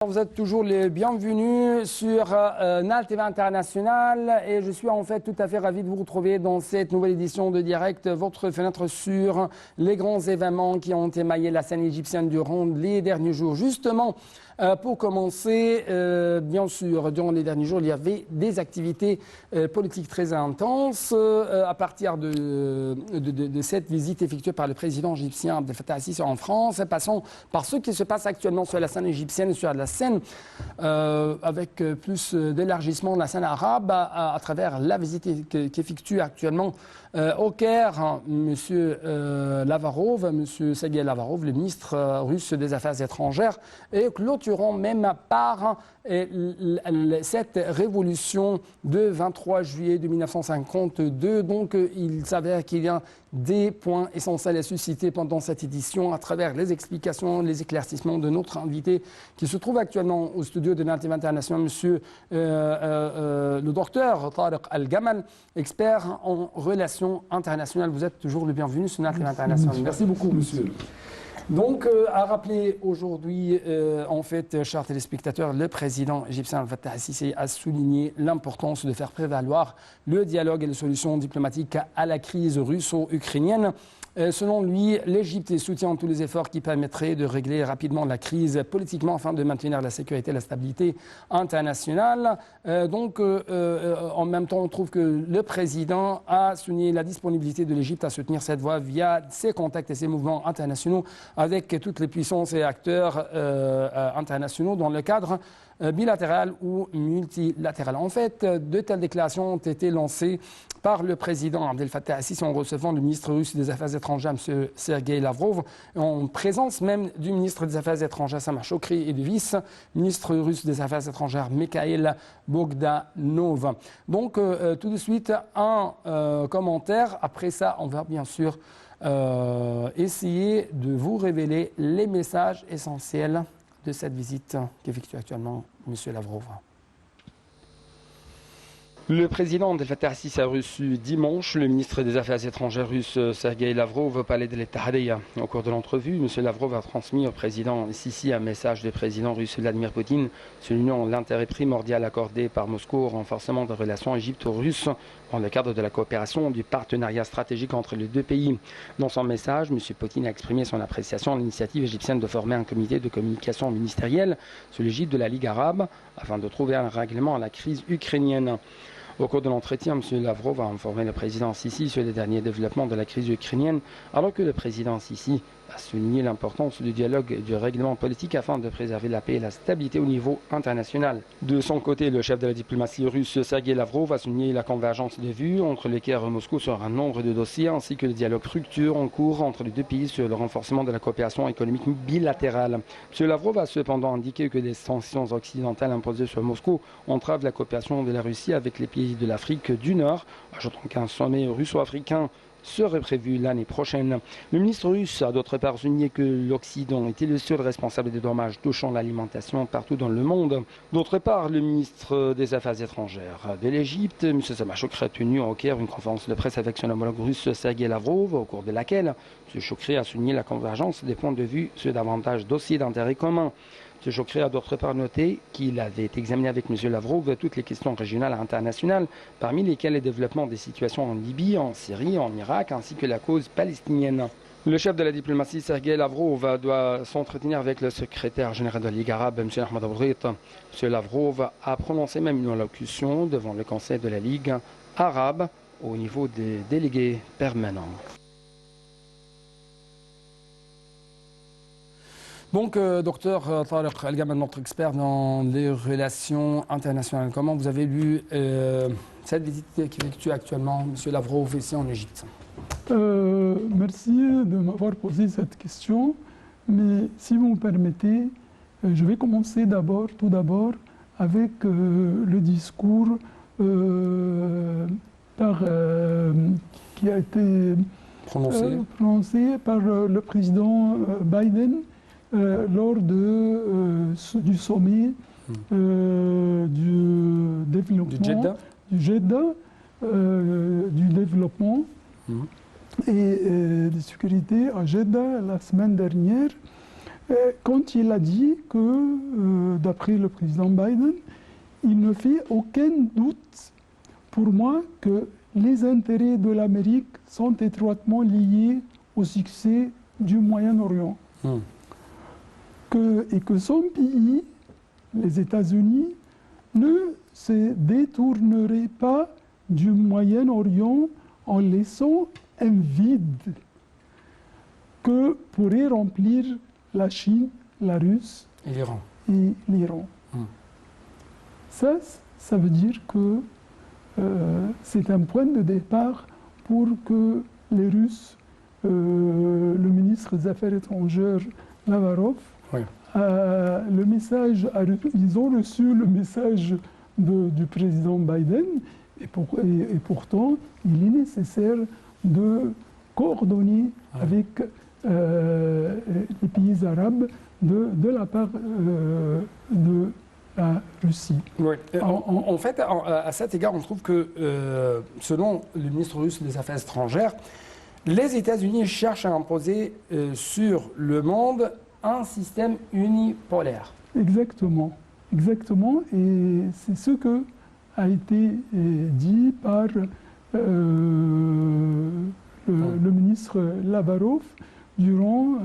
Vous êtes toujours les bienvenus sur NAL TV International et je suis en fait tout à fait ravi de vous retrouver dans cette nouvelle édition de Direct, votre fenêtre sur les grands événements qui ont émaillé la scène égyptienne durant les derniers jours. Justement, pour commencer, bien sûr, durant les derniers jours, il y avait des activités politiques très intenses à partir de cette visite effectuée par le président égyptien Abdel Fattah al-Sisi en France. Passons par ce qui se passe actuellement sur la scène égyptienne, sur la scène avec plus d'élargissement de la scène arabe à travers la visite qu'effectue actuellement au Caire M. Lavrov, M. Sergueï Lavrov, le ministre russe des Affaires étrangères, et clôturant même par cette révolution de 23 juillet de 1952. Donc il s'avère qu'il y a des points essentiels à susciter pendant cette édition à travers les explications, les éclaircissements de notre invité qui se trouve actuellement au studio de NAL TV International, monsieur le docteur Tariq Al-Gamal, expert en relations internationales. Vous êtes toujours le bienvenu sur NAL TV International. Merci beaucoup, monsieur. Donc, à rappeler aujourd'hui, en fait, chers téléspectateurs, le président égyptien Fattah al-Sisi a souligné l'importance de faire prévaloir le dialogue et les solutions diplomatiques à la crise russo-ukrainienne. Selon lui, l'Égypte soutient tous les efforts qui permettraient de régler rapidement la crise politiquement afin de maintenir la sécurité et la stabilité internationale. En même temps, on trouve que le président a souligné la disponibilité de l'Égypte à soutenir cette voie via ses contacts et ses mouvements internationaux avec toutes les puissances et acteurs internationaux dans le cadre bilatéral ou multilatéral. En fait, de telles déclarations ont été lancées par le président Abdel Fattah al-Sisi en recevant le ministre russe des Affaires étrangères, M. Sergueï Lavrov, en présence même du ministre des Affaires étrangères, Samar Chokri, et du vice-ministre russe des Affaires étrangères, Mikhail Bogdanov. Donc, tout de suite, un commentaire. Après ça, on va bien sûr essayer de vous révéler les messages essentiels de cette visite qu'effectue actuellement M. Lavrov. Le président Abdel Fattah al-Sisi a reçu dimanche le ministre des Affaires étrangères russe Sergueï Lavrov au palais de l'Ittihadiyya. Au cours de l'entrevue, M. Lavrov a transmis au président al-Sisi un message du président russe Vladimir Poutine soulignant l'intérêt primordial accordé par Moscou au renforcement des relations égypto-russes dans le cadre de la coopération du partenariat stratégique entre les deux pays. Dans son message, M. Poutine a exprimé son appréciation à l'initiative égyptienne de former un comité de communication ministériel sous l'égide de la Ligue arabe afin de trouver un règlement à la crise ukrainienne. Au cours de l'entretien, M. Lavrov a informé le président Sisi sur les derniers développements de la crise ukrainienne, alors que le président Sisi a souligné l'importance du dialogue et du règlement politique afin de préserver la paix et la stabilité au niveau international. De son côté, le chef de la diplomatie russe, Sergueï Lavrov, a souligné la convergence de vues entre le Caire et Moscou sur un nombre de dossiers, ainsi que le dialogue fructueux en cours entre les deux pays sur le renforcement de la coopération économique bilatérale. M. Lavrov a cependant indiqué que les sanctions occidentales imposées sur Moscou entravent la coopération de la Russie avec les pays de l'Afrique du Nord, ajoutant qu'un sommet russo-africain serait prévu l'année prochaine. Le ministre russe a d'autre part souligné que l'Occident était le seul responsable des dommages touchant l'alimentation partout dans le monde. D'autre part, le ministre des Affaires étrangères de l'Égypte, M. Samar Chokri, a tenu au Caire une conférence de presse avec son homologue russe Sergueï Lavrov, au cours de laquelle M. Chokri a souligné la convergence des points de vue sur davantage de dossiers d'intérêt commun. M. Chokri a d'autre part noté qu'il avait examiné avec M. Lavrov toutes les questions régionales et internationales, parmi lesquelles le développement des situations en Libye, en Syrie, en Irak, ainsi que la cause palestinienne. Le chef de la diplomatie, Sergueï Lavrov, doit s'entretenir avec le secrétaire général de la Ligue arabe, M. Ahmad Abrit. M. Lavrov a prononcé même une allocution devant le Conseil de la Ligue arabe au niveau des délégués permanents. Donc, docteur Tariq Al-Gamal, notre expert dans les relations internationales, comment vous avez lu cette visite qui effectue actuellement M. Lavrov ici en Égypte? Merci de m'avoir posé cette question, mais si vous me permettez, je vais commencer tout d'abord avec le discours qui a été prononcé par le président Biden lors du sommet du développement, du Jeddah, du développement et de sécurité à Jeddah la semaine dernière. quand il a dit que, d'après le président Biden, il ne fait aucun doute pour moi que les intérêts de l'Amérique sont étroitement liés au succès du Moyen-Orient. Et que son pays, les États-Unis, ne se détournerait pas du Moyen-Orient en laissant un vide que pourraient remplir la Chine, la Russie et l'Iran. Ça veut dire que c'est un point de départ pour que les Russes, le ministre des Affaires étrangères Lavrov, ils ont reçu le message du président Biden et pourtant il est nécessaire de coordonner avec les pays arabes de la part de la Russie. Oui. En fait, à cet égard, on trouve que, selon le ministre russe des Affaires étrangères, les États-Unis cherchent à imposer sur le monde un système unipolaire. Exactement. Exactement. Et c'est ce que a été dit par le ministre Lavrov durant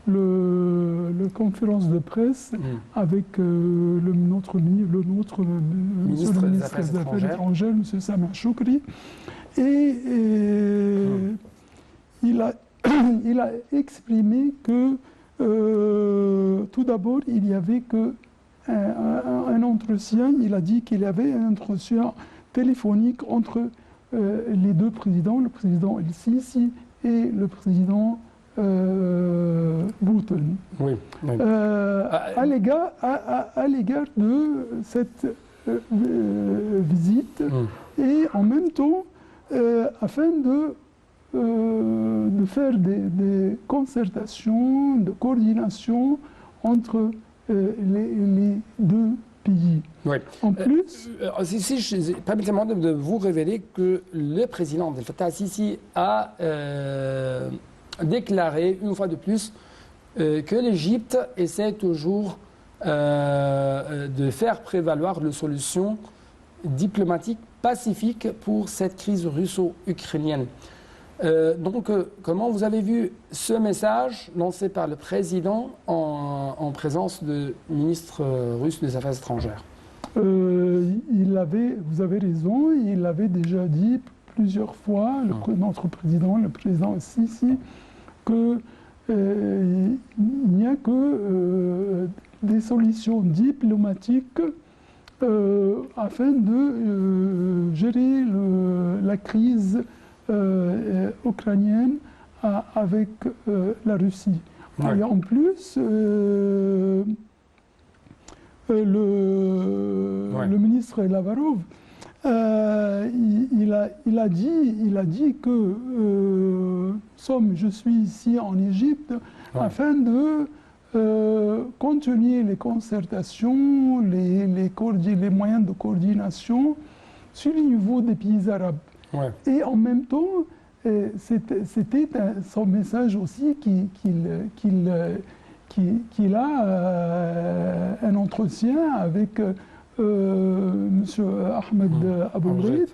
la conférence de presse avec notre ministre des Affaires étrangères, M. Sameh Choukri. Et il a exprimé que tout d'abord, il n'y avait qu'un entretien. Il a dit qu'il y avait un entretien téléphonique entre les deux présidents, le président El-Sisi et le président Bouton. Oui. À l'égard de cette visite et en même temps, afin de faire des concertations, de coordination entre les deux pays. Oui. En plus... permettez-moi de vous révéler que le président Abdel Fattah al-Sisi a déclaré une fois de plus que l'Égypte essaie toujours de faire prévaloir une solution diplomatique pacifique pour cette crise russo-ukrainienne. Donc, comment vous avez vu ce message lancé par le président en présence du ministre russe des Affaires étrangères? Vous avez raison, il avait déjà dit plusieurs fois, notre président, le président Sisi, qu'il n'y a que des solutions diplomatiques afin de gérer la crise ukrainienne avec la Russie. Et en plus, le ministre Lavrov, il a dit que je suis ici en Égypte afin de continuer les concertations, les moyens de coordination sur le niveau des pays arabes. Et en même temps, c'était son message aussi qu'il a un entretien avec M. Ahmed Abou-Ghait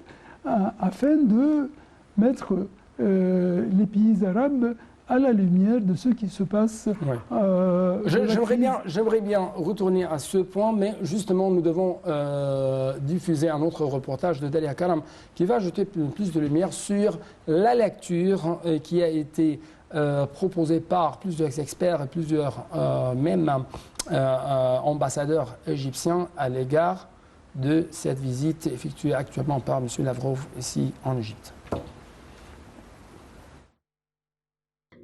afin de mettre les pays arabes à la lumière de ce qui se passe. J'aimerais bien retourner à ce point, mais justement, nous devons diffuser un autre reportage de Dalia Karam qui va jeter plus de lumière sur la lecture qui a été proposée par plusieurs experts et plusieurs même ambassadeurs égyptiens à l'égard de cette visite effectuée actuellement par M. Lavrov ici en Égypte.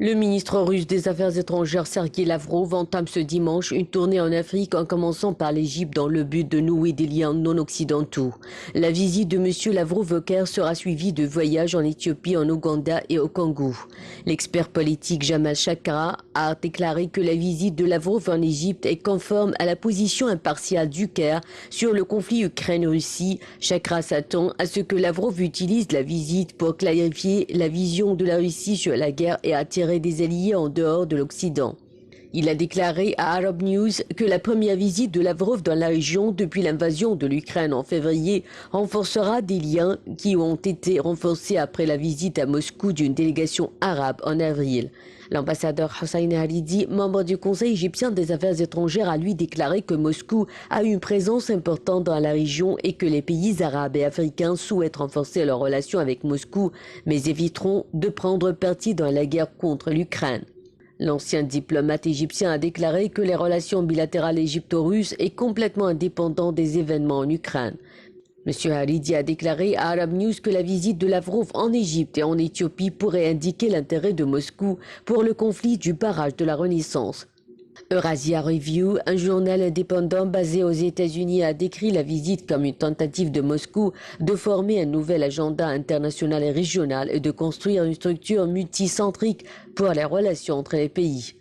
Le ministre russe des Affaires étrangères Sergueï Lavrov entame ce dimanche une tournée en Afrique en commençant par l'Égypte dans le but de nouer des liens non occidentaux. La visite de M. Lavrov au Caire sera suivie de voyages en Éthiopie, en Ouganda et au Congo. L'expert politique Jamal Chakra a déclaré que la visite de Lavrov en Égypte est conforme à la position impartiale du Caire sur le conflit Ukraine-Russie. Chakra s'attend à ce que Lavrov utilise la visite pour clarifier la vision de la Russie sur la guerre et attirer des alliés en dehors de l'Occident. Il a déclaré à Arab News que la première visite de Lavrov dans la région depuis l'invasion de l'Ukraine en février renforcera des liens qui ont été renforcés après la visite à Moscou d'une délégation arabe en avril. L'ambassadeur Hossein Haridi, membre du Conseil égyptien des affaires étrangères, a lui déclaré que Moscou a une présence importante dans la région et que les pays arabes et africains souhaitent renforcer leurs relations avec Moscou, mais éviteront de prendre parti dans la guerre contre l'Ukraine. L'ancien diplomate égyptien a déclaré que les relations bilatérales égypto-russes sont complètement indépendantes des événements en Ukraine. M. Haridi a déclaré à Arab News que la visite de Lavrov en Égypte et en Éthiopie pourrait indiquer l'intérêt de Moscou pour le conflit du barrage de la Renaissance. Eurasia Review, un journal indépendant basé aux États-Unis, a décrit la visite comme une tentative de Moscou de former un nouvel agenda international et régional et de construire une structure multicentrique pour les relations entre les pays.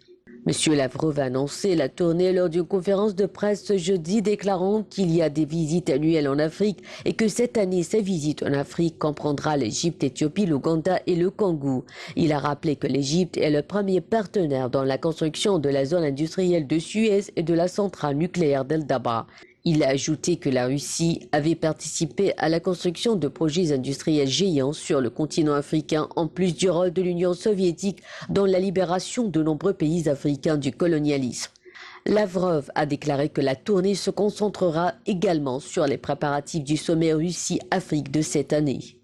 M. Lavrov a annoncé la tournée lors d'une conférence de presse ce jeudi, déclarant qu'il y a des visites annuelles en Afrique et que cette année, sa visite en Afrique comprendra l'Égypte, l'Éthiopie, l'Ouganda et le Congo. Il a rappelé que l'Égypte est le premier partenaire dans la construction de la zone industrielle de Suez et de la centrale nucléaire d'El Dabra. Il a ajouté que la Russie avait participé à la construction de projets industriels géants sur le continent africain, en plus du rôle de l'Union soviétique dans la libération de nombreux pays africains du colonialisme. Lavrov a déclaré que la tournée se concentrera également sur les préparatifs du sommet Russie-Afrique de cette année.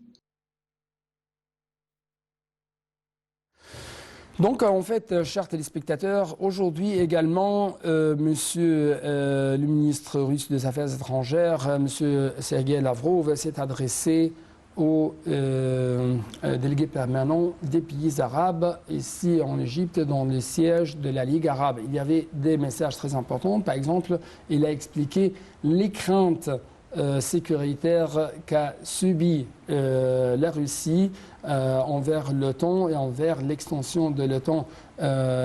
Donc, en fait, chers téléspectateurs, aujourd'hui également, monsieur le ministre russe des Affaires étrangères, monsieur Sergueï Lavrov, s'est adressé aux délégués permanents des pays arabes ici en Égypte, dans le siège de la Ligue arabe. Il y avait des messages très importants. Par exemple, il a expliqué les craintes sécuritaires qu'a subi la Russie envers l'OTAN et envers l'extension de l'OTAN,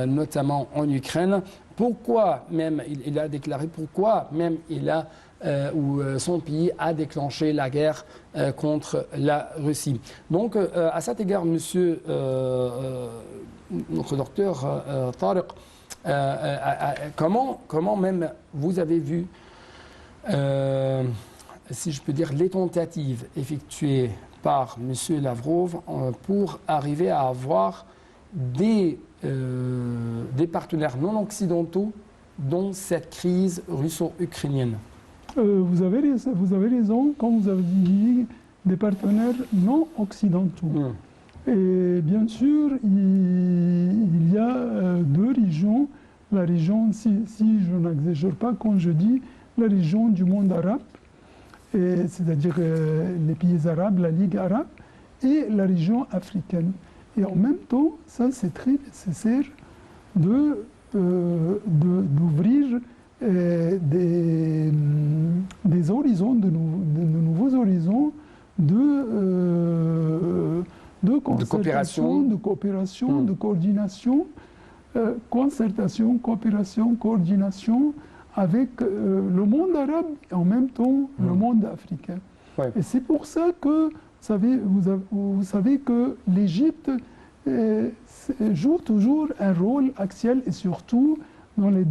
notamment en Ukraine. Pourquoi même, il a déclaré pourquoi même son pays a déclenché la guerre contre la Russie. Donc, à cet égard, monsieur, notre docteur Tariq, comment même vous avez vu si je peux dire, les tentatives effectuées par M. Lavrov pour arriver à avoir des partenaires non occidentaux dans cette crise russo-ukrainienne. Vous avez raison quand vous avez dit des partenaires non occidentaux. Et bien sûr, il y a deux régions. La région, si je n'exagère pas quand je dis la région du monde arabe, c'est-à-dire les pays arabes, la Ligue arabe, et la région africaine. Et en même temps, ça c'est très nécessaire d'ouvrir des horizons, de nouveaux horizons de concertation, de coopération, de coordination, concertation, coopération, coordination avec le monde arabe et en même temps le monde africain. Ouais. Et c'est pour ça que vous savez que l'Égypte joue toujours un rôle axial et surtout dans les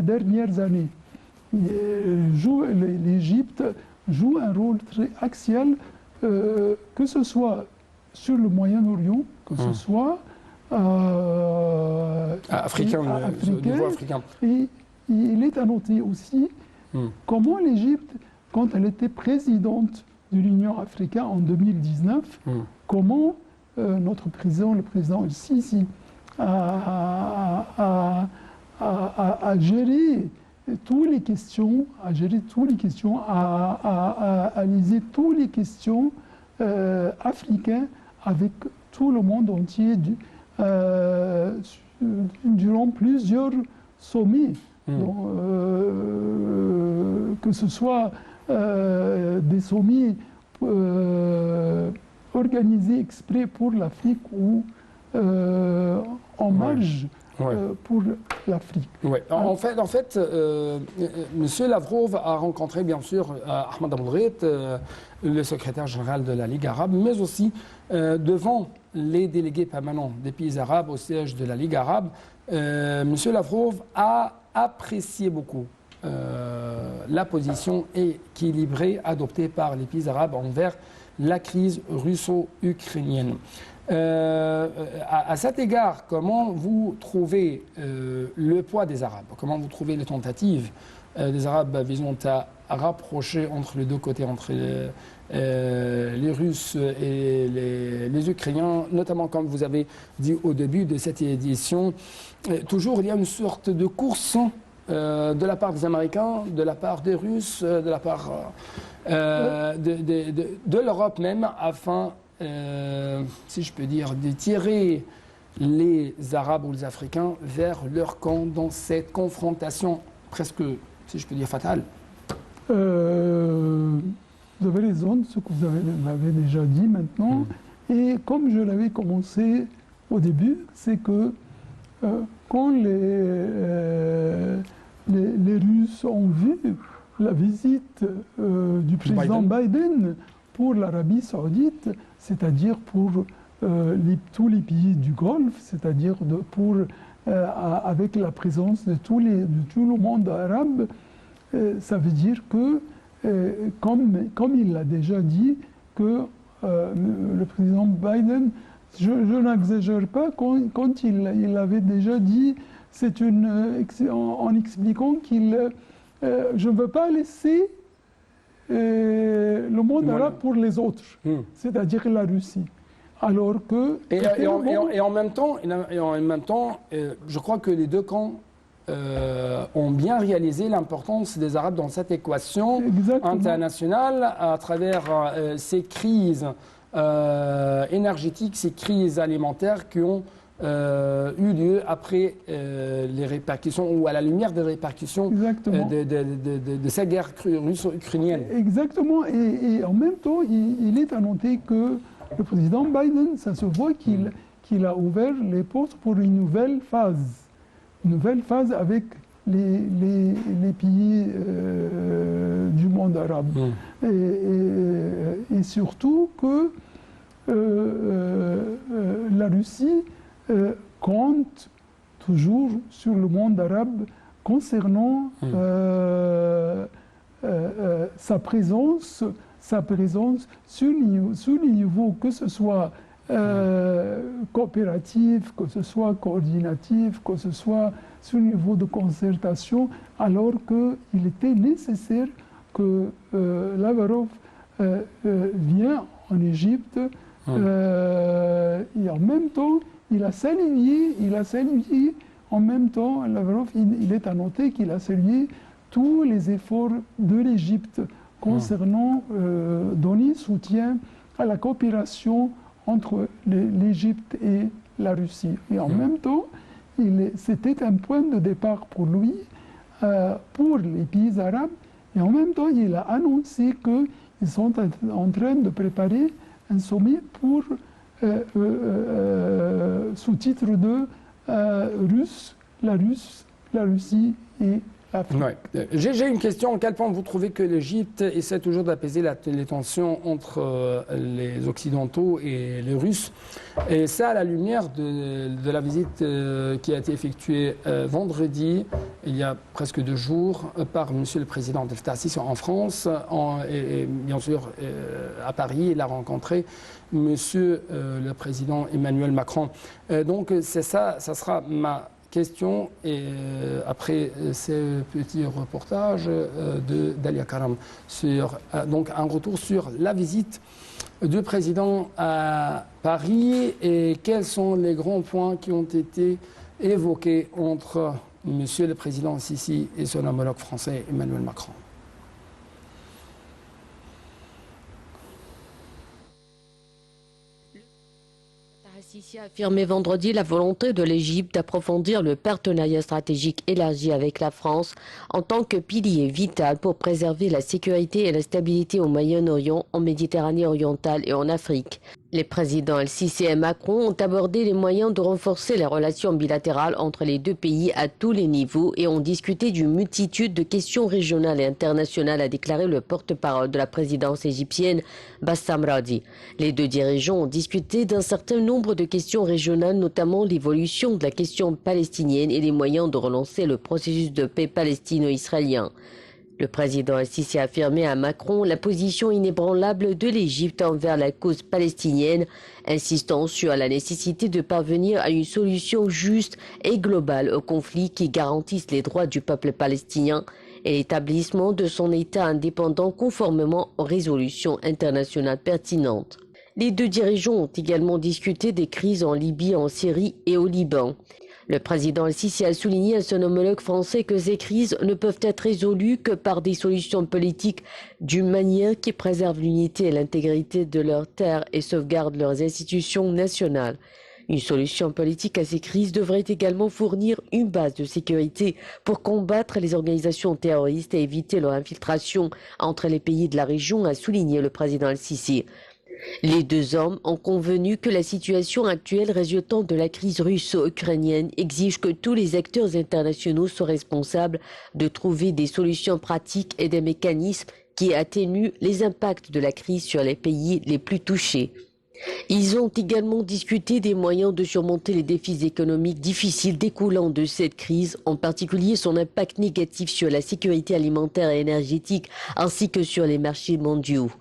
dernières années. L'Égypte joue un rôle très axial, que ce soit sur le Moyen-Orient, que ce soit africain. Et il est à noter aussi comment l'Égypte, quand elle était présidente de l'Union africaine en 2019, comment notre président, le président El-Sisi, a géré toutes les questions, à liser toutes les questions africaines avec tout le monde entier durant plusieurs sommets. Donc, que ce soit des sommets organisés exprès pour l'Afrique ou en marge pour l'Afrique. Ouais. En fait, M. Lavrov a rencontré bien sûr Ahmed Aboulghait, le secrétaire général de la Ligue arabe, mais aussi devant les délégués permanents des pays arabes au siège de la Ligue arabe, M. Lavrov a apprécié beaucoup la position équilibrée adoptée par les pays arabes envers la crise russo-ukrainienne. À cet égard, comment vous trouvez le poids des Arabes? Comment vous trouvez les tentatives des Arabes visant à rapprocher entre les deux côtés, entre les Russes et les Ukrainiens, notamment comme vous avez dit au début de cette édition, toujours il y a une sorte de course de la part des Américains, de la part des Russes, de la part de l'Europe même, afin, si je peux dire, de tirer les Arabes ou les Africains vers leur camp dans cette confrontation presque, si je peux dire, fatale. Vous avez raison de ce que vous m'avez déjà dit maintenant. Et comme je l'avais commencé au début, c'est que quand les Russes ont vu la visite du président Biden pour l'Arabie saoudite, c'est-à-dire pour tous les pays du Golfe, c'est-à-dire avec la présence de tout le monde arabe, ça veut dire que, comme il l'a déjà dit, que le président Biden, je n'exagère pas, quand il avait déjà dit, en expliquant qu'il je ne veux pas laisser le monde arabe pour les autres, c'est-à-dire la Russie. Alors que... Et en même temps, je crois que les deux camps ont bien réalisé l'importance des Arabes dans cette équation internationale à travers ces crises énergétiques, ces crises alimentaires qui ont eu lieu après les répercussions ou à la lumière des répercussions de cette guerre russo-ukrainienne. Exactement. Et en même temps, il est à noter que le président Biden, ça se voit qu'il a ouvert les portes pour une nouvelle phase. Une nouvelle phase avec les pays du monde arabe. Et surtout que la Russie compte toujours sur le monde arabe concernant sa présence sur les niveaux, que ce soit coopératif, que ce soit coordinatif, que ce soit sur le niveau de concertation, alors qu'il était nécessaire que Lavrov vienne en Égypte et en même temps, il a salué en même temps, Lavrov, il est à noter qu'il a salué tous les efforts de l'Égypte concernant donner soutien à la coopération entre l'Égypte et la Russie. Et en même temps, c'était un point de départ pour lui, pour les pays arabes. Et en même temps, il a annoncé qu'ils sont en train de préparer un sommet pour sous-titre de la Russie et l'Afrique. Ouais. J'ai une question. À quel point vous trouvez que l'Égypte essaie toujours d'apaiser les tensions entre les Occidentaux et les Russes? Et ça, à la lumière de la visite qui a été effectuée vendredi, il y a presque 2 jours, par M. le Président Abdel Fattah el-Sisi en France, et bien sûr à Paris, il a rencontré M. le Président Emmanuel Macron. Donc c'est ça sera ma question, et après ce petit reportage d'Alia Karam sur donc un retour sur la visite du président à Paris et quels sont les grands points qui ont été évoqués entre Monsieur le Président Sisi et son homologue français Emmanuel Macron. Sisi a affirmé vendredi la volonté de l'Égypte d'approfondir le partenariat stratégique élargi avec la France en tant que pilier vital pour préserver la sécurité et la stabilité au Moyen-Orient, en Méditerranée orientale et en Afrique. Les présidents El-Sisi et Macron ont abordé les moyens de renforcer les relations bilatérales entre les deux pays à tous les niveaux et ont discuté d'une multitude de questions régionales et internationales, a déclaré le porte-parole de la présidence égyptienne, Bassam Radi. Les deux dirigeants ont discuté d'un certain nombre de questions régionales, notamment l'évolution de la question palestinienne et les moyens de relancer le processus de paix palestino-israélien. Le président El-Sisi a affirmé à Macron la position inébranlable de l'Égypte envers la cause palestinienne, insistant sur la nécessité de parvenir à une solution juste et globale au conflit qui garantisse les droits du peuple palestinien et l'établissement de son État indépendant conformément aux résolutions internationales pertinentes. Les deux dirigeants ont également discuté des crises en Libye, en Syrie et au Liban. Le président El-Sisi a souligné à son homologue français que ces crises ne peuvent être résolues que par des solutions politiques d'une manière qui préserve l'unité et l'intégrité de leurs terres et sauvegarde leurs institutions nationales. Une solution politique à ces crises devrait également fournir une base de sécurité pour combattre les organisations terroristes et éviter leur infiltration entre les pays de la région, a souligné le président El-Sisi. Les deux hommes ont convenu que la situation actuelle résultant de la crise russo-ukrainienne exige que tous les acteurs internationaux soient responsables de trouver des solutions pratiques et des mécanismes qui atténuent les impacts de la crise sur les pays les plus touchés. Ils ont également discuté des moyens de surmonter les défis économiques difficiles découlant de cette crise, en particulier son impact négatif sur la sécurité alimentaire et énergétique ainsi que sur les marchés mondiaux.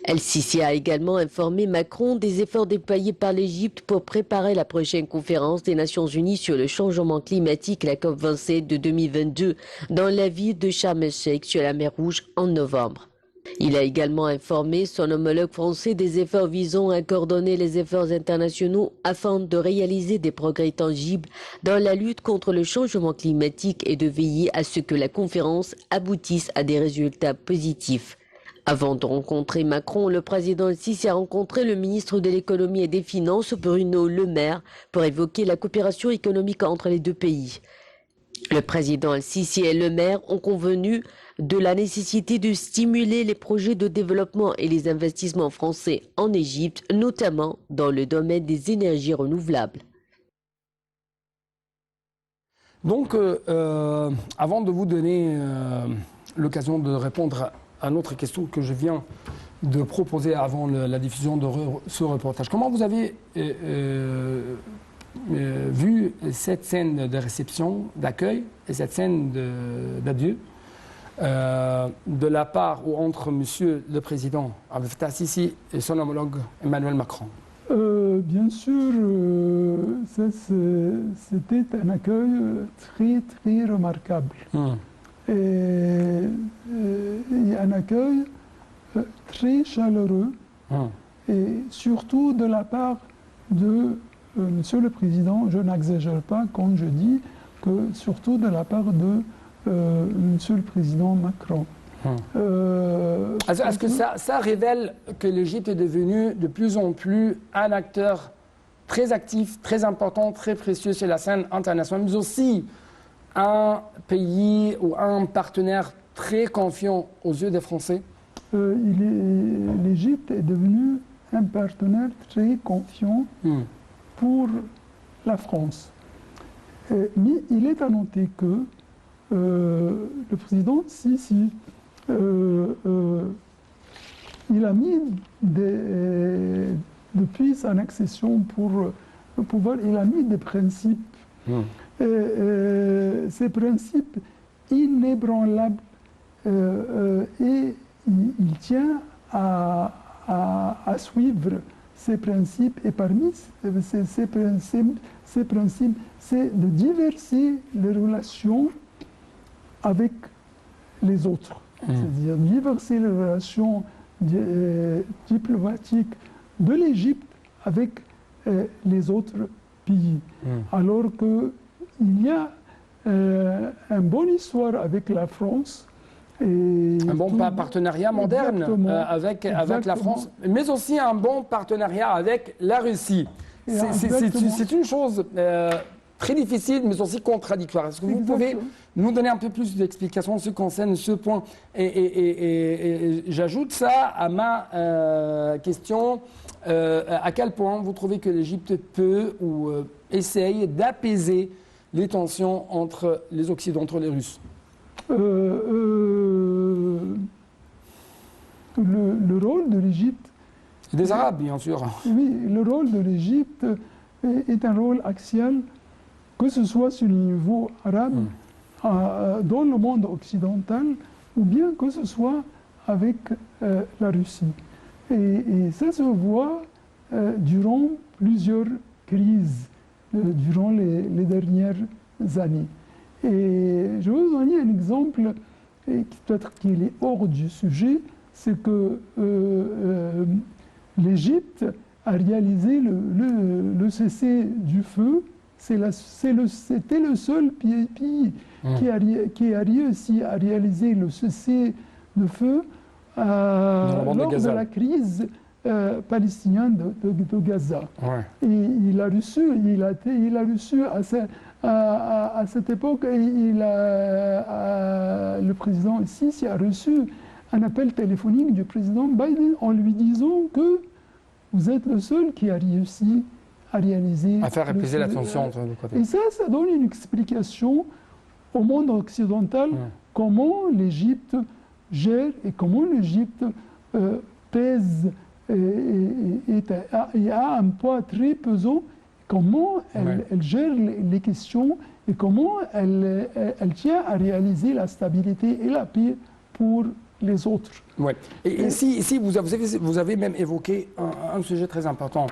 El-Sisi a également informé Macron des efforts déployés par l'Égypte pour préparer la prochaine conférence des Nations Unies sur le changement climatique, la COP27 de 2022, dans la ville de Sharm el-Sheikh sur la mer Rouge en novembre. Il a également informé son homologue français des efforts visant à coordonner les efforts internationaux afin de réaliser des progrès tangibles dans la lutte contre le changement climatique et de veiller à ce que la conférence aboutisse à des résultats positifs. Avant de rencontrer Macron, le président El-Sisi a rencontré le ministre de l'économie et des finances, Bruno Le Maire, pour évoquer la coopération économique entre les deux pays. Le président El-Sisi et Le Maire ont convenu de la nécessité de stimuler les projets de développement et les investissements français en Égypte, notamment dans le domaine des énergies renouvelables. Donc, avant de vous donner l'occasion de répondre à une autre question que je viens de proposer avant la diffusion de ce reportage, comment vous avez vu cette scène de réception, d'accueil et cette scène d'adieu de la part ou entre Monsieur le Président Abdel Fattah el-Sisi et son homologue Emmanuel Macron? Bien sûr, c'était un accueil très, très remarquable. Et un accueil très chaleureux, et surtout de la part de Monsieur le Président, je n'exagère pas quand je dis que surtout de la part de Monsieur le Président Macron. Est-ce que ça révèle que l'Égypte est devenue de plus en plus un acteur très actif, très important, très précieux sur la scène internationale, mais aussi un pays ou un partenaire très confiant aux yeux des Français? L'Égypte est devenue un partenaire très confiant pour la France. Mais il est à noter que le président Sisi, il a mis depuis son accession pour le pouvoir, il a mis des principes. Ces principes inébranlables et il tient à suivre ces principes, et parmi ces principes, c'est de diversifier les relations avec les autres, c'est-à-dire diversifier les relations diplomatiques de l'Égypte avec les autres pays, alors que il y a une bonne histoire avec la France. Et un bon partenariat moderne avec la France, mais aussi un bon partenariat avec la Russie. C'est une chose très difficile, mais aussi contradictoire. Est-ce que vous pouvez nous donner un peu plus d'explications en ce qui concerne ce point? Et j'ajoute ça à ma question. À quel point vous trouvez que l'Égypte peut ou essaye d'apaiser les tensions entre les Occidentaux et les Russes? Le rôle de l'Égypte... Des Arabes, bien sûr. Oui, le rôle de l'Égypte est un rôle axial, que ce soit sur le niveau arabe, dans le monde occidental, ou bien que ce soit avec la Russie. Et ça se voit durant plusieurs crises, durant les dernières années. Et je vais vous donner un exemple, et peut-être qu'il est hors du sujet, c'est que l'Égypte a réalisé le cessez-du-feu. C'était le seul pays qui a réussi à réaliser le cessez-le-feu lors de la crise palestinienne de Gaza. Ouais. Et il a reçu à cette époque, le président Sisi a reçu un appel téléphonique du président Biden en lui disant que vous êtes le seul qui a réussi à réaliser... À faire apaiser la tension entre les côtés. Et ça donne une explication au monde occidental comment l'Égypte gère et comment l'Égypte pèse et a un poids très pesant, comment elle gère les questions et comment elle tient à réaliser la stabilité et la paix pour les autres. Ouais. Et si vous avez même évoqué un sujet très important.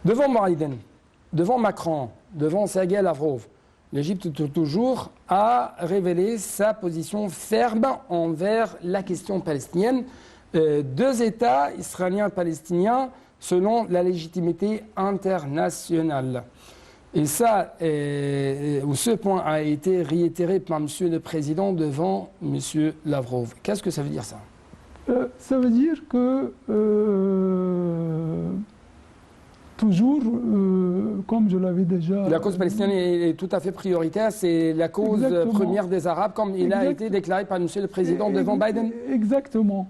Devant Biden, devant Macron, devant Sergueï Lavrov, l'Égypte toujours a révélé sa position ferme envers la question palestinienne. Deux États, israéliens et palestiniens, selon la légitimité internationale. Et ça, ce point a été réitéré par M. le Président devant M. Lavrov. Qu'est-ce que ça veut dire, ça? Ça veut dire que toujours, comme je l'avais déjà... La cause palestinienne est tout à fait prioritaire. C'est la cause première des Arabes, comme il a été déclaré par M. le Président devant Biden. Exactement.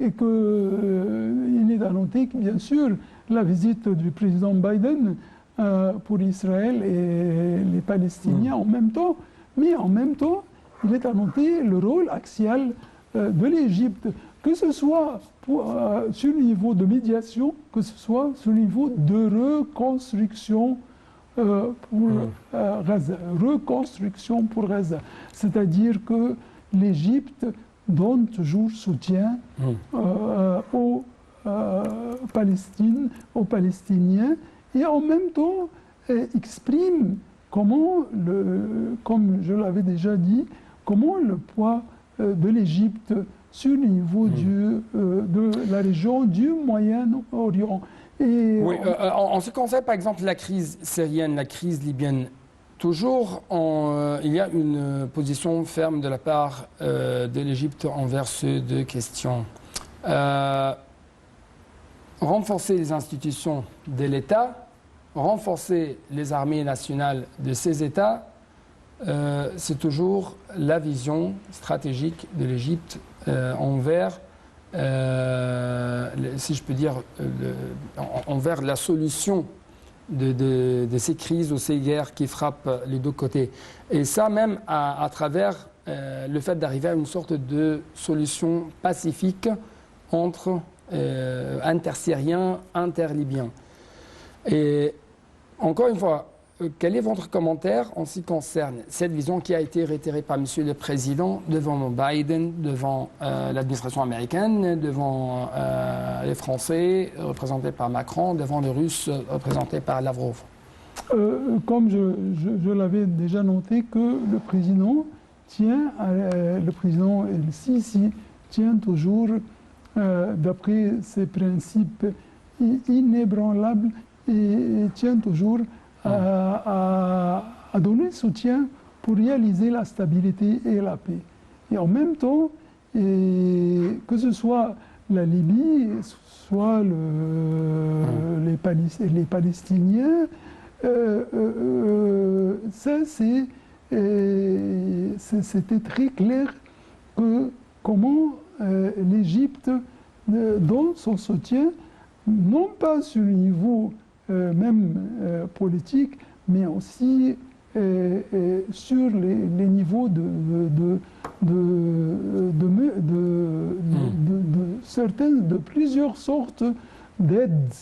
Et qu'il est à noter que, bien sûr, la visite du président Biden pour Israël et les Palestiniens en même temps, mais en même temps, il est à noter le rôle axial de l'Égypte, que ce soit sur le niveau de médiation, que ce soit sur le niveau de reconstruction pour Gaza. Reconstruction pour Gaza. C'est-à-dire que l'Égypte donne toujours soutien aux Palestiniens et en même temps exprime comment, comme je l'avais déjà dit, comment le poids de l'Égypte sur le niveau de la région du Moyen-Orient. Oui, en ce qui concerne par exemple la crise syrienne, la crise libyenne, toujours il y a une position ferme de la part de l'Égypte envers ces deux questions. Renforcer les institutions de l'État, renforcer les armées nationales de ces États, c'est toujours la vision stratégique de l'Égypte envers, si je peux dire, envers la solution de ces crises ou ces guerres qui frappent les deux côtés. Et ça même à travers le fait d'arriver à une sorte de solution pacifique entre intersyriens, interlibyens. Et encore une fois, quel est votre commentaire en ce qui concerne cette vision qui a été réitérée par M. le Président devant Biden, devant l'administration américaine, devant les Français représentés par Macron, devant les Russes représentés par Lavrov? Comme je l'avais déjà noté, que le président El Sisi tient toujours, d'après ses principes inébranlables, et tient toujours à donner soutien pour réaliser la stabilité et la paix. Et en même temps, que ce soit la Libye, soit les Palestiniens, c'était très clair que comment l'Égypte, dans son soutien, non pas sur le niveau même politique, mais aussi sur les niveaux de plusieurs sortes d'aides.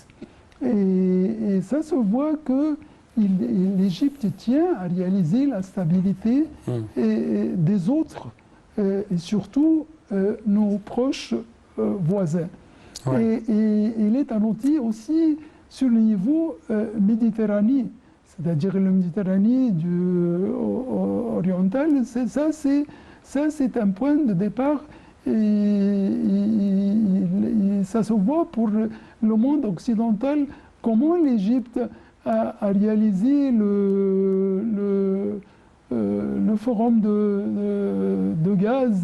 Et ça se voit que l'Égypte tient à réaliser la stabilité des autres, et surtout nos proches voisins. Ouais. Et il est un outil aussi sur le niveau méditerranéen, c'est-à-dire la Méditerranée orientale. Ça, c'est un point de départ. Et ça se voit pour le monde occidental, comment l'Égypte a réalisé le forum de gaz.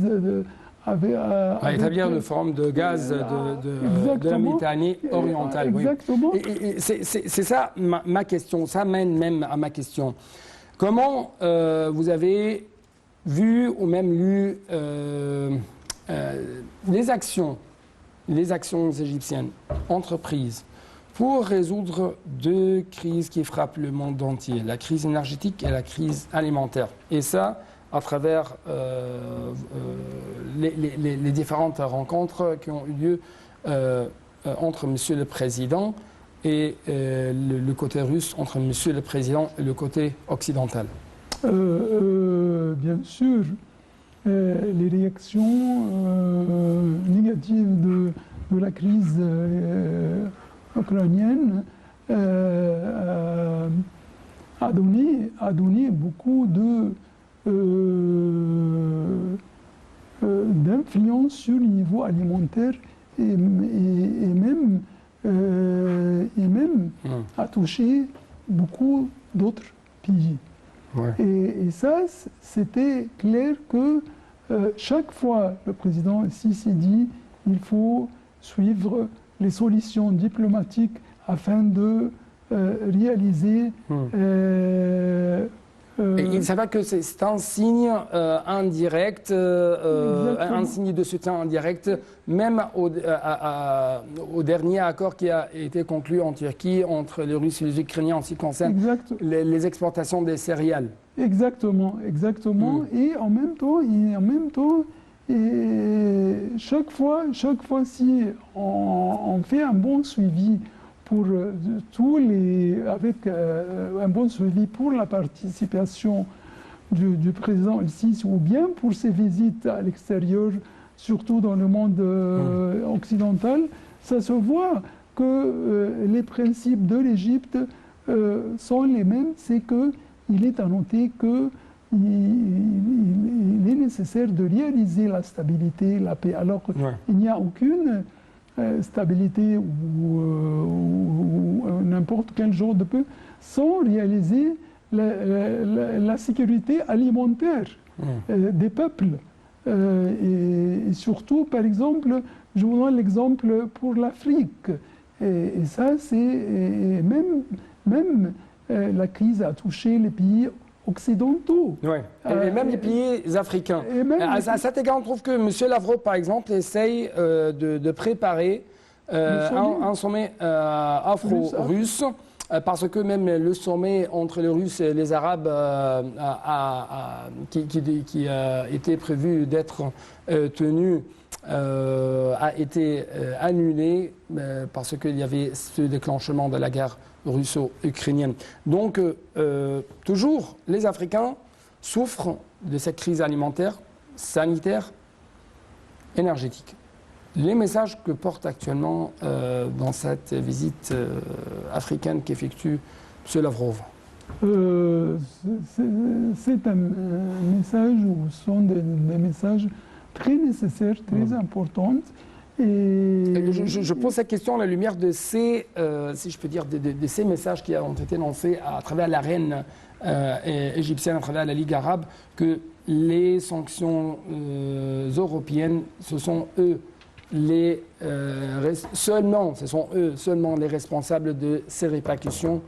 À établir le forum de gaz de la Méditerranée orientale. Exactement. Oui. Et c'est ça ma question, ça mène même à ma question. Comment vous avez vu ou même lu les actions égyptiennes entreprises pour résoudre deux crises qui frappent le monde entier, la crise énergétique et la crise alimentaire. Et ça, à travers les différentes rencontres qui ont eu lieu entre Monsieur le Président et le côté russe, entre Monsieur le Président et le côté occidental. Bien sûr, les réactions négatives de la crise ukrainienne a donné beaucoup d'influence sur le niveau alimentaire et même a touché beaucoup d'autres pays. Ouais. Et ça, c'était clair que chaque fois le président Sisi dit il faut suivre les solutions diplomatiques afin de réaliser. Et ça va que c'est un signe indirect, un signe de soutien indirect, même au dernier accord qui a été conclu en Turquie entre les Russes et les Ukrainiens en ce qui concerne les exportations des céréales. Exactement. Et en même temps, chaque fois si on fait un bon suivi pour avec un bon suivi pour la participation du président El-Sisi ou bien pour ses visites à l'extérieur, surtout dans le monde occidental, ça se voit que les principes de l'Égypte sont les mêmes. C'est qu'il est à noter qu'il est nécessaire de réaliser la stabilité, la paix, alors qu'il n'y a aucune stabilité ou n'importe quel genre de paix sans réaliser la sécurité alimentaire des peuples. Et surtout, par exemple, je vous donne l'exemple pour l'Afrique. Et ça, c'est même la crise a touché les pays occidentaux. Oui, et même les pays africains. À cet égard, on trouve que M. Lavrov, par exemple, essaye de préparer un sommet afro-russe, parce que même le sommet entre les Russes et les Arabes qui était prévu d'être tenu a été annulé parce qu'il y avait ce déclenchement de la guerre russo-ukrainienne. Donc, toujours, les Africains souffrent de cette crise alimentaire, sanitaire, énergétique. Les messages que porte actuellement dans cette visite africaine qu'effectue M. Lavrov. C'est un message, ou sont des messages très nécessaires, très importants. Et je pose cette question à la lumière de ces, si je peux dire, de ces messages qui ont été lancés à travers la reine égyptienne, à travers la Ligue arabe, que les sanctions européennes, ce sont eux seulement les responsables de ces répercussions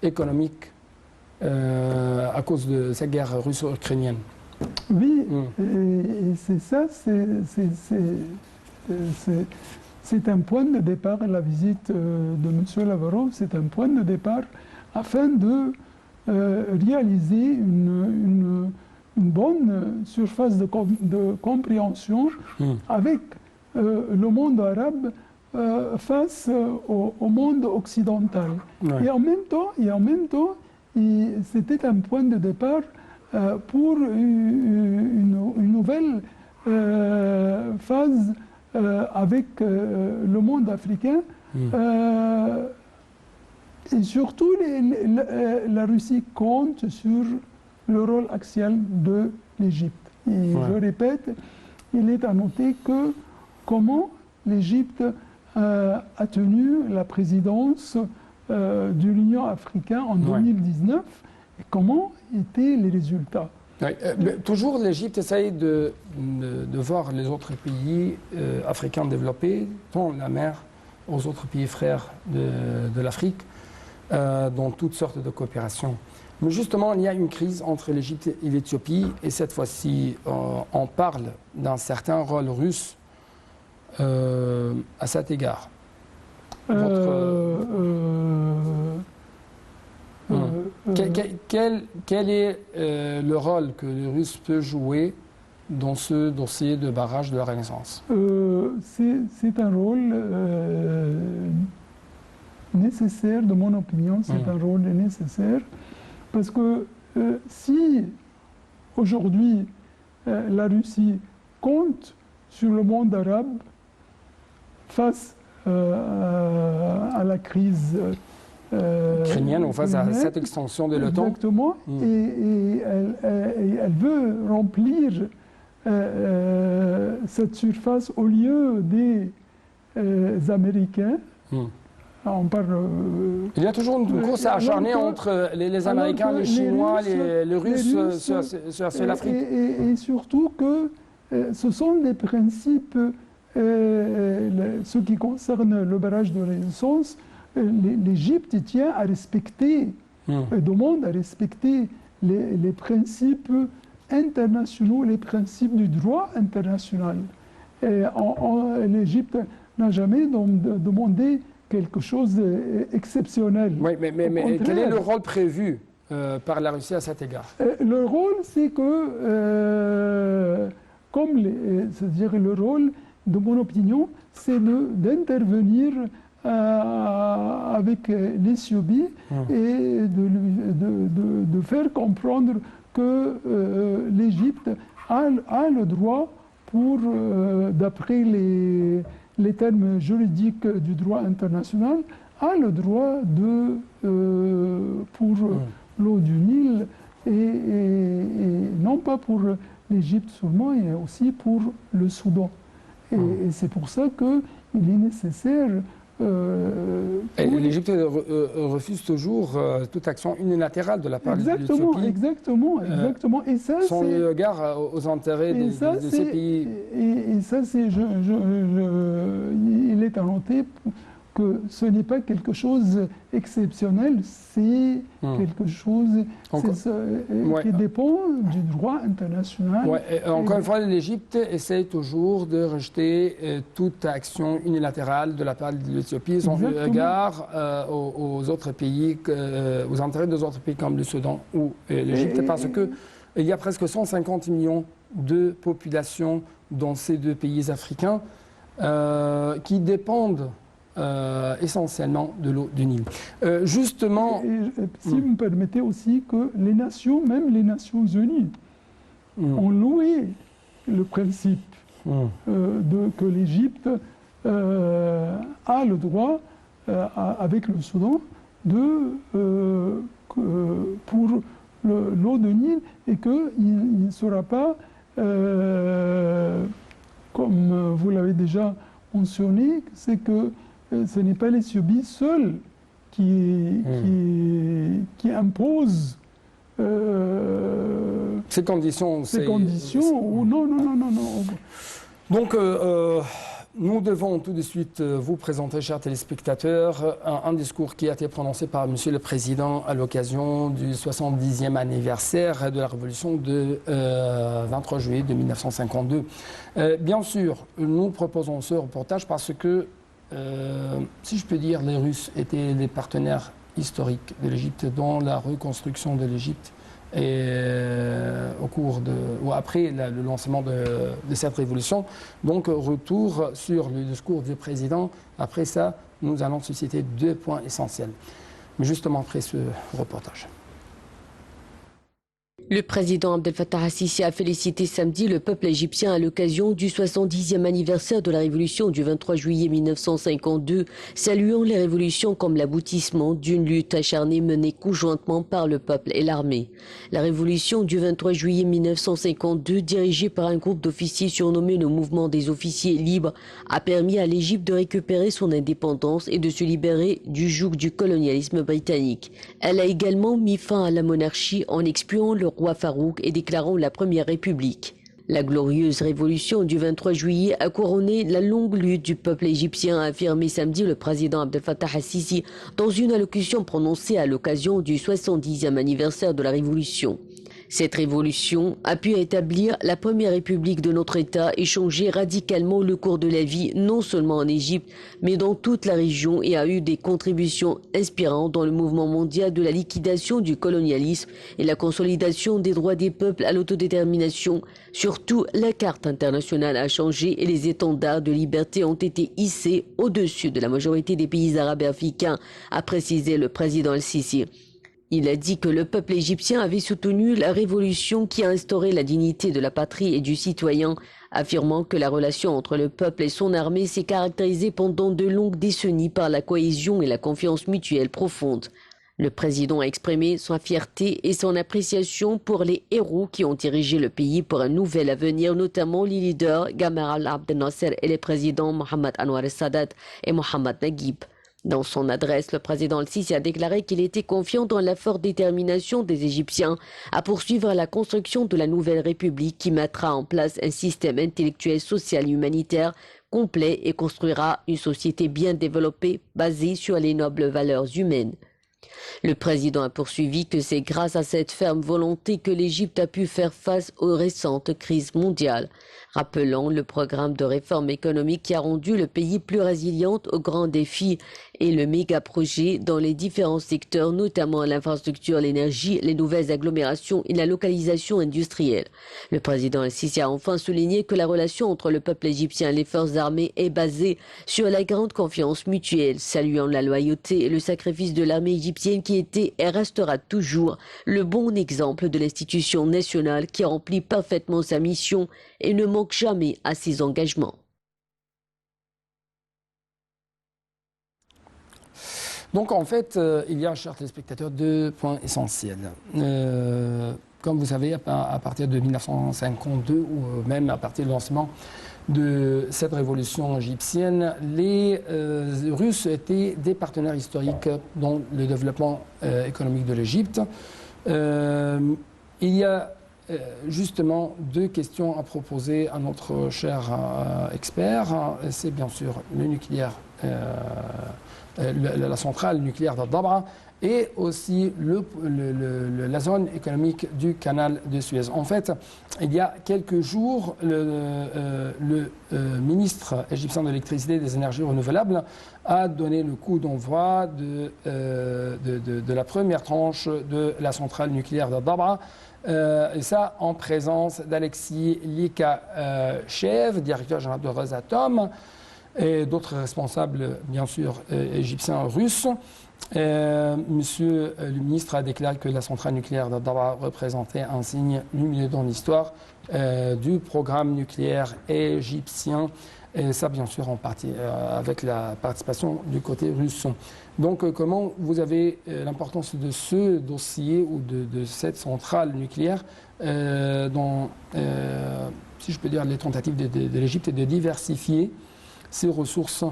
économiques à cause de cette guerre russo-ukrainienne. Oui, et c'est ça, c'est un point de départ, la visite de M. Lavrov, c'est un point de départ afin de réaliser une bonne surface de compréhension avec le monde arabe face au monde occidental. Ouais. Et en même temps, c'était un point de départ pour une nouvelle phase avec le monde africain. Et surtout, la Russie compte sur le rôle axial de l'Égypte. Et je répète, il est à noter que comment l'Égypte a tenu la présidence de l'Union africaine en 2019 et comment étaient les résultats. Toujours, l'Égypte essaye de voir les autres pays africains développés, dont la mer, aux autres pays frères de l'Afrique, dans toutes sortes de coopérations. Mais justement, il y a une crise entre l'Égypte et l'Éthiopie, et cette fois-ci, on parle d'un certain rôle russe à cet égard. Quel est le rôle que les Russes peuvent jouer dans ce dossier de barrage de la Renaissance? C'est un rôle nécessaire, de mon opinion, c'est un rôle nécessaire, parce que si aujourd'hui la Russie compte sur le monde arabe face à la crise ukrainienne, ou face à cette extension de l'OTAN. Exactement, et elle veut remplir cette surface au lieu des Américains. On parle, il y a toujours une course acharnée entre les Américains, les Chinois, les Russes sur l'Afrique. Et surtout que ce sont des principes, ce qui concerne le barrage de Renaissance, l'Égypte tient à respecter, demande à respecter les principes internationaux, les principes du droit international. L'Égypte n'a jamais demandé quelque chose d'exceptionnel. Oui, mais quel est le rôle prévu par la Russie à cet égard? Le rôle, c'est que, c'est-à-dire le rôle, de mon opinion, c'est d'intervenir avec l'Éthiopie et de faire comprendre que l'Égypte a le droit, d'après les termes juridiques du droit international, a le droit pour l'eau du Nil, et non pas pour l'Égypte seulement, mais aussi pour le Soudan. Et c'est pour ça qu'il est nécessaire... L'Égypte refuse toujours toute action unilatérale de la part de l'Éthiopie. Exactement. Et ça, sans égard aux intérêts de ces pays. Et ça, il est à noter que ce n'est pas quelque chose d'exceptionnel, c'est quelque chose qui dépend du droit international. Encore une fois, l'Égypte essaie toujours de rejeter toute action unilatérale de la part de l'Éthiopie, sans égard aux autres pays, aux intérêts des autres pays comme le Soudan ou l'Égypte, parce qu'il y a presque 150 millions de populations dans ces deux pays africains qui dépendent essentiellement de l'eau du Nil. Justement... si vous me permettez aussi que les nations, même les Nations Unies, ont loué le principe que l'Égypte a le droit, avec le Soudan, pour l'eau du Nil, et qu'il ne sera pas, comme vous l'avez déjà mentionné, c'est que ce n'est pas l'Éthiopie seule qui impose ces conditions. Non. Donc, nous devons tout de suite vous présenter, chers téléspectateurs, un discours qui a été prononcé par Monsieur le Président à l'occasion du 70e anniversaire de la Révolution de 23 juillet de 1952. Bien sûr, nous proposons ce reportage parce que, si je peux dire, les Russes étaient les partenaires historiques de l'Égypte dans la reconstruction de l'Égypte. Et au cours ou après le lancement de cette révolution. Donc, retour sur le discours du président. Après ça, nous allons susciter 2 points essentiels. Mais justement après ce reportage. Le président Abdel Fattah al-Sisi a félicité samedi le peuple égyptien à l'occasion du 70e anniversaire de la révolution du 23 juillet 1952, saluant les révolutions comme l'aboutissement d'une lutte acharnée menée conjointement par le peuple et l'armée. La révolution du 23 juillet 1952, dirigée par un groupe d'officiers surnommé le Mouvement des officiers libres, a permis à l'Égypte de récupérer son indépendance et de se libérer du joug du colonialisme britannique. Elle a également mis fin à la monarchie en expiant le roi Farouk et déclarant la Première République. La glorieuse révolution du 23 juillet a couronné la longue lutte du peuple égyptien, a affirmé samedi le président Abdel Fattah al-Sisi dans une allocution prononcée à l'occasion du 70e anniversaire de la révolution. Cette révolution a pu établir la Première République de notre État et changer radicalement le cours de la vie, non seulement en Égypte, mais dans toute la région, et a eu des contributions inspirantes dans le mouvement mondial de la liquidation du colonialisme et la consolidation des droits des peuples à l'autodétermination. Surtout, la carte internationale a changé et les étendards de liberté ont été hissés au-dessus de la majorité des pays arabes et africains, a précisé le président al-Sisi. Il a dit que le peuple égyptien avait soutenu la révolution qui a instauré la dignité de la patrie et du citoyen, affirmant que la relation entre le peuple et son armée s'est caractérisée pendant de longues décennies par la cohésion et la confiance mutuelle profonde. Le président a exprimé sa fierté et son appréciation pour les héros qui ont dirigé le pays pour un nouvel avenir, notamment les leaders Gamal Abdel Nasser et les présidents Mohamed Anwar el-Sadat et Mohamed Naguib. Dans son adresse, le président al-Sisi a déclaré qu'il était confiant dans la forte détermination des Égyptiens à poursuivre la construction de la nouvelle République qui mettra en place un système intellectuel, social et humanitaire complet et construira une société bien développée basée sur les nobles valeurs humaines. Le président a poursuivi que c'est grâce à cette ferme volonté que l'Égypte a pu faire face aux récentes crises mondiales, rappelant le programme de réforme économique qui a rendu le pays plus résilient aux grands défis et le méga-projet dans les différents secteurs, notamment l'infrastructure, l'énergie, les nouvelles agglomérations et la localisation industrielle. Le président al-Sisi a enfin souligné que la relation entre le peuple égyptien et les forces armées est basée sur la grande confiance mutuelle, saluant la loyauté et le sacrifice de l'armée égyptienne qui était et restera toujours le bon exemple de l'institution nationale qui remplit parfaitement sa mission et ne manque jamais à ses engagements. Donc en fait, il y a, chers téléspectateurs, 2 points essentiels. Comme vous savez, à partir de 1952, ou même à partir du lancement de cette révolution égyptienne, les Russes étaient des partenaires historiques dans le développement économique de l'Égypte. Il y a justement 2 questions à proposer à notre cher expert. C'est bien sûr le nucléaire, la centrale nucléaire de Dabra, et aussi la zone économique du canal de Suez. En fait, il y a quelques jours, le ministre égyptien de l'électricité et des énergies renouvelables a donné le coup d'envoi de la première tranche de la centrale nucléaire de Dabra, et ça en présence d'Alexis Likachev, directeur général de Rosatom, et d'autres responsables, bien sûr, égyptiens, russes. Monsieur le ministre a déclaré que la centrale nucléaire de Dabra représentait un signe lumineux dans l'histoire du programme nucléaire égyptien, et ça bien sûr en partie avec la participation du côté russe. Donc comment vous avez l'importance de ce dossier ou de cette centrale nucléaire dans, si je peux dire, les tentatives de l'Égypte de diversifier ses ressources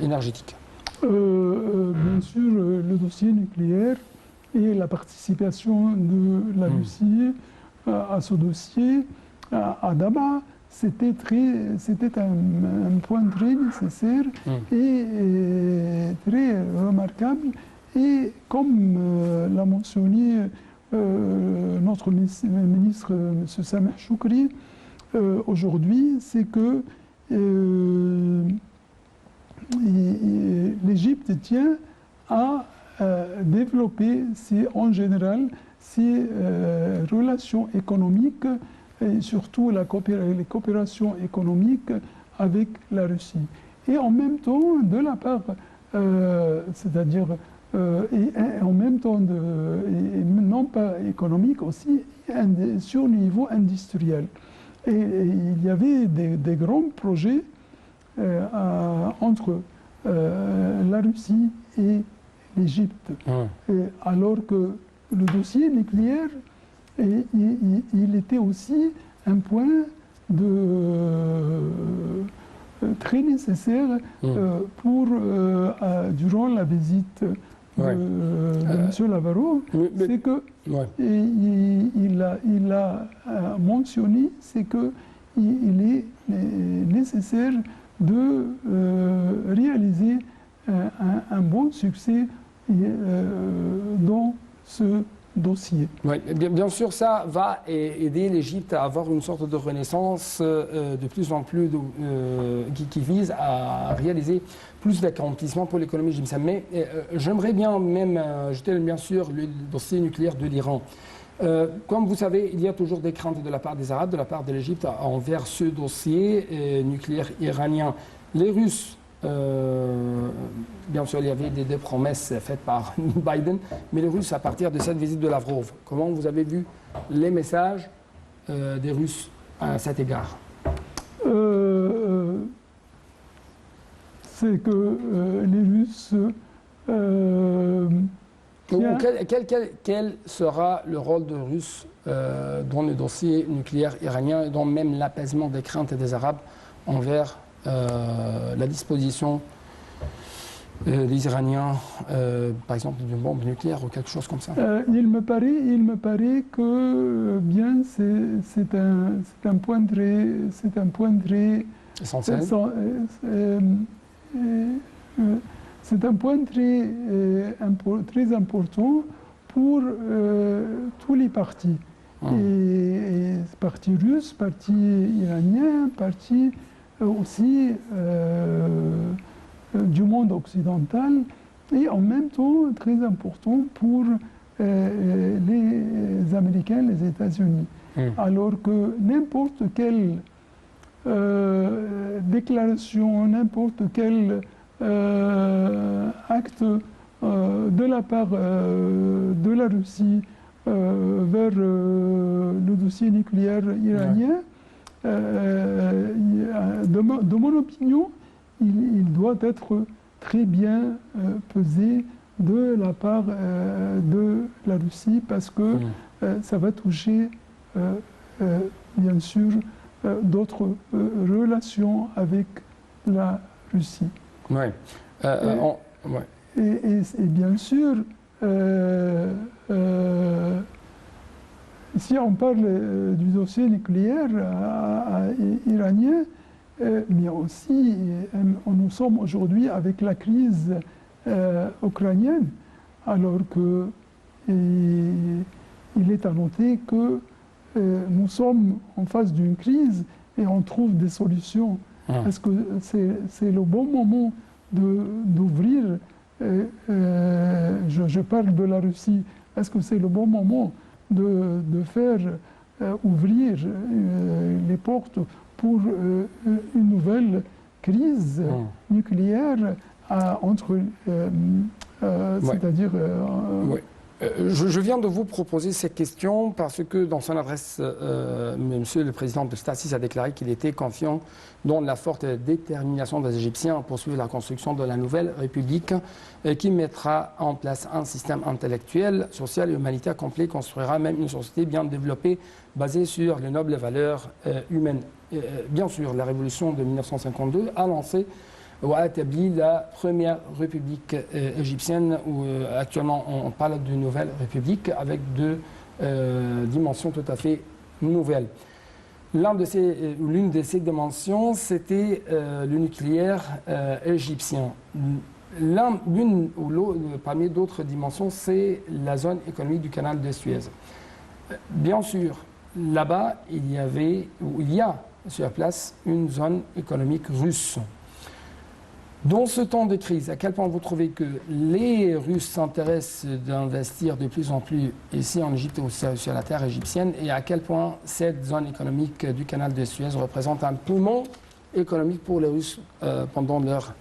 énergétiques? Bien sûr, le dossier nucléaire et la participation de la Russie à ce dossier à Dabra, c'était un point très nécessaire et très remarquable. Et comme l'a mentionné notre ministre, M. Sameh Choukri, aujourd'hui, c'est que l'Égypte tient à développer en général ses relations économiques et surtout les coopérations économiques avec la Russie. Et en même temps, de la part, c'est-à-dire, et en même temps, et non pas économique aussi, sur le niveau industriel. Et il y avait des grands projets entre la Russie et l'Égypte. Alors que le dossier nucléaire, il était aussi un point très nécessaire durant la visite de M. Lavrov. C'est que il a mentionné, c'est qu'il est nécessaire de réaliser un bon succès dans ce dossier. Oui, bien sûr, ça va aider l'Égypte à avoir une sorte de renaissance de plus en plus qui vise à réaliser plus d'accomplissements pour l'économie égyptienne. Mais j'aimerais bien même jeter bien sûr le dossier nucléaire de l'Iran. Comme vous savez, il y a toujours des craintes de la part des Arabes, de la part de l'Égypte envers ce dossier nucléaire iranien. Les Russes, bien sûr, il y avait des promesses faites par Biden, mais les Russes, à partir de cette visite de Lavrov, comment vous avez vu les messages des Russes à cet égard? C'est que les Russes... Quel sera le rôle des Russes dans le dossier nucléaire iranien et dans même l'apaisement des craintes des Arabes envers la disposition des Iraniens, par exemple, d'une bombe nucléaire ou quelque chose comme ça? Il me paraît que bien c'est un point très essentiel. C'est un point très important pour tous les partis. Et parti russe, parti iranien, parti aussi du monde occidental. Et en même temps, très important pour les Américains, les États-Unis. Alors que n'importe quelle déclaration, n'importe quel acte de la part de la Russie vers le dossier nucléaire iranien, de mon opinion, il doit être très bien pesé de la part de la Russie parce que ça va toucher bien sûr d'autres relations avec la Russie. Oui. Et bien sûr, si on parle du dossier nucléaire iranien, mais aussi nous sommes aujourd'hui avec la crise ukrainienne, alors que il est à noter que nous sommes en face d'une crise et on trouve des solutions. Est-ce que c'est le bon moment d'ouvrir, je parle de la Russie, est-ce que c'est le bon moment de faire ouvrir les portes pour une nouvelle crise nucléaire entre, c'est-à-dire... Je viens de vous proposer ces questions parce que dans son adresse, Monsieur le Président de Stasis a déclaré qu'il était confiant dans la forte détermination des Égyptiens à poursuivre la construction de la nouvelle République qui mettra en place un système intellectuel, social et humanitaire complet, construira même une société bien développée basée sur les nobles valeurs humaines. Bien sûr, la révolution de 1952 a lancé ou a établi la première république égyptienne, où actuellement on parle d'une nouvelle république avec deux dimensions tout à fait nouvelles. L'une de ces dimensions, c'était le nucléaire égyptien. Parmi d'autres dimensions, c'est la zone économique du canal de Suez. Bien sûr, là-bas, il y a sur place une zone économique russe. Dans ce temps de crise, à quel point vous trouvez que les Russes s'intéressent d'investir de plus en plus ici en Égypte ou sur la terre égyptienne, et à quel point cette zone économique du canal de Suez représente un poumon économique pour les Russes pendant leur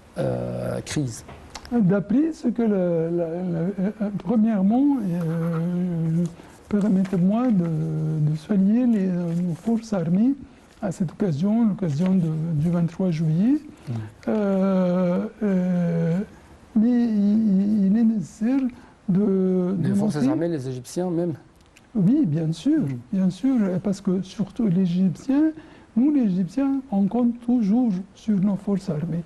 crise? D'après ce que, premièrement, permettez-moi de saluer nos forces armées à cette occasion, l'occasion du 23 juillet. Mais il est nécessaire de les forces armées, les Égyptiens même? Oui, bien sûr, parce que surtout les Égyptiens, nous les Égyptiens, on compte toujours sur nos forces armées.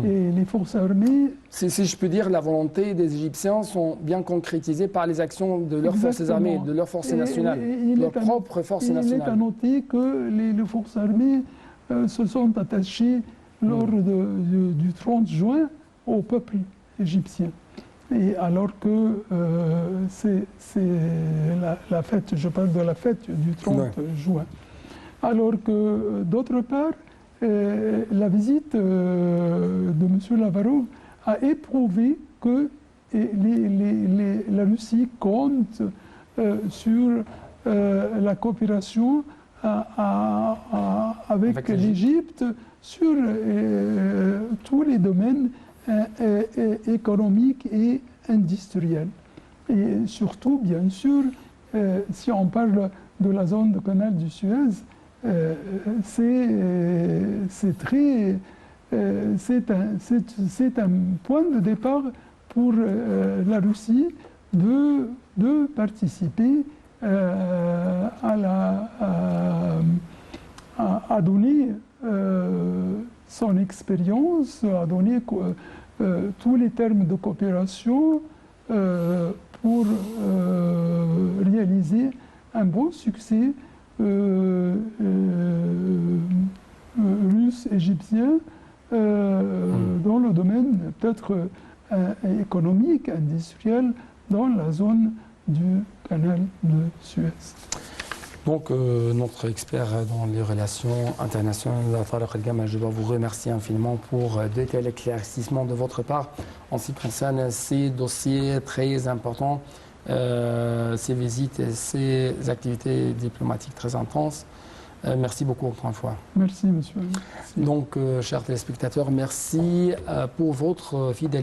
Et les forces armées... Si je peux dire, la volonté des Égyptiens sont bien concrétisées par les actions de leurs forces armées, de leurs forces nationales, de leurs propres forces nationales. Il est à noter que les forces armées se sont attachées lors du 30 juin au peuple égyptien. Et alors que c'est la fête, je parle de la fête du 30 juin. Alors que, d'autre part, la visite de M. Lavrov a éprouvé que la Russie compte sur la coopération avec l'Égypte sur tous les domaines économiques et industriels. Et surtout, bien sûr, si on parle de la zone du canal du Suez, c'est un point de départ pour la Russie de participer à donner son expérience, à donner tous les termes de coopération pour réaliser un bon succès russe-égyptien dans le domaine peut-être économique, industriel, dans la zone du canal de Suez. Donc, notre expert dans les relations internationales, Tarek El-Gamma, je dois vous remercier infiniment pour de tels éclaircissements de votre part en ce qui concerne ces dossiers très importants, ces visites et ces activités diplomatiques très intenses. Merci beaucoup encore une fois. Merci, monsieur. Merci. Donc, chers téléspectateurs, merci pour votre fidélité.